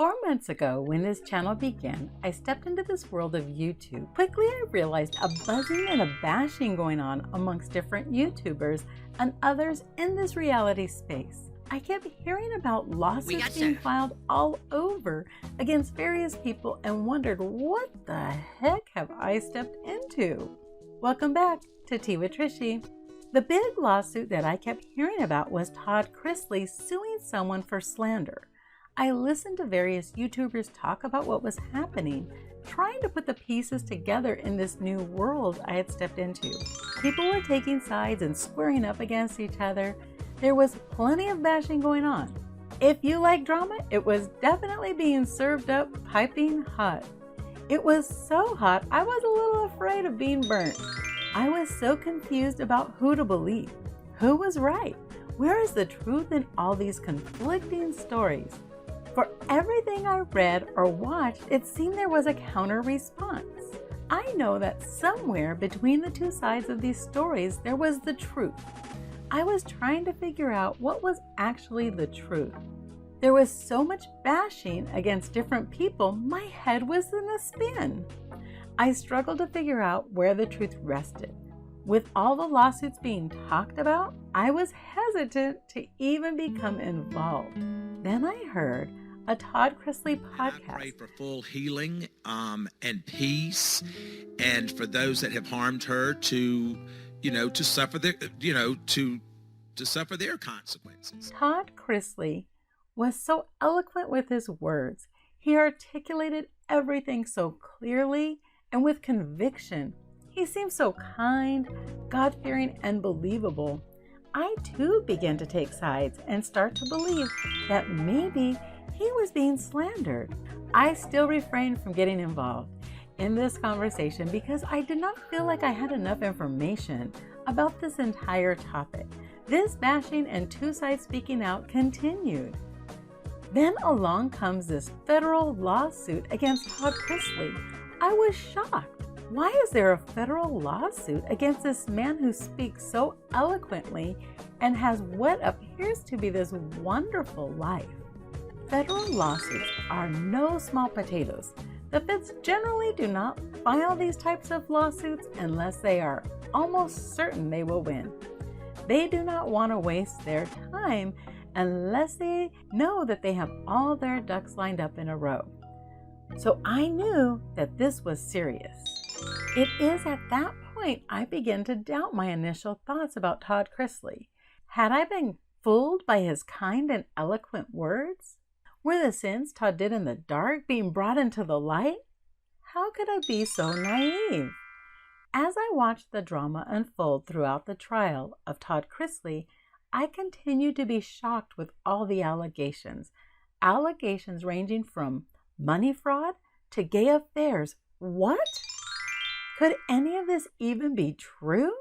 4 months ago, when this channel began, I stepped into this world of YouTube. Quickly, I realized a buzzing and a bashing going on amongst different YouTubers and others in this reality space. I kept hearing about lawsuits being filed all over against various people and wondered, what the heck have I stepped into? Welcome back to Tea with Trishy. The big lawsuit that I kept hearing about was Todd Chrisley suing someone for slander. I listened to various YouTubers talk about what was happening, trying to put the pieces together in this new world I had stepped into. People were taking sides and squaring up against each other. There was plenty of bashing going on. If you like drama, it was definitely being served up piping hot. It was so hot, I was a little afraid of being burnt. I was so confused about who to believe. Who was right? Where is the truth in all these conflicting stories? For everything I read or watched, it seemed there was a counter response. I know that somewhere between the two sides of these stories, there was the truth. I was trying to figure out what was actually the truth. There was so much bashing against different people, my head was in a spin. I struggled to figure out where the truth rested. With all the lawsuits being talked about, I was hesitant to even become involved. Then I heard a Todd Chrisley podcast. I pray for full healing and peace, and for those that have harmed her to suffer their, to suffer their consequences. Todd Chrisley was so eloquent with his words. He articulated everything so clearly and with conviction. He seemed so kind, God-fearing, and believable. I too began to take sides and start to believe that maybe he was being slandered. I still refrained from getting involved in this conversation because I did not feel like I had enough information about this entire topic. This bashing and two sides speaking out continued. Then along comes this federal lawsuit against Todd Chrisley. I was shocked. Why is there a federal lawsuit against this man who speaks so eloquently and has what appears to be this wonderful life? Federal lawsuits are no small potatoes. The feds generally do not file these types of lawsuits unless they are almost certain they will win. They do not want to waste their time unless they know that they have all their ducks lined up in a row. So I knew that this was serious. It is at that point I began to doubt my initial thoughts about Todd Chrisley. Had I been fooled by his kind and eloquent words? Were the sins Todd did in the dark being brought into the light? How could I be so naive? As I watched the drama unfold throughout the trial of Todd Chrisley, I continued to be shocked with all the allegations. Allegations ranging from money fraud to gay affairs. What? Could any of this even be true?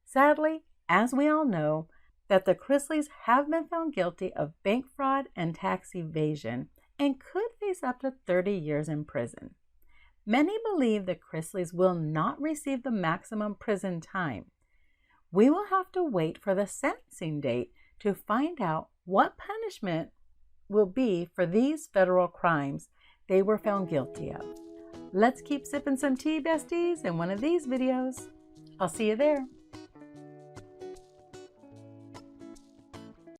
Sadly, as we all know, that the Chrisleys have been found guilty of bank fraud and tax evasion and could face up to 30 years in prison. Many believe the Chrisleys will not receive the maximum prison time. We will have to wait for the sentencing date to find out what punishment will be for these federal crimes they were found guilty of. Let's keep sipping some tea, besties, in one of these videos. I'll see you there.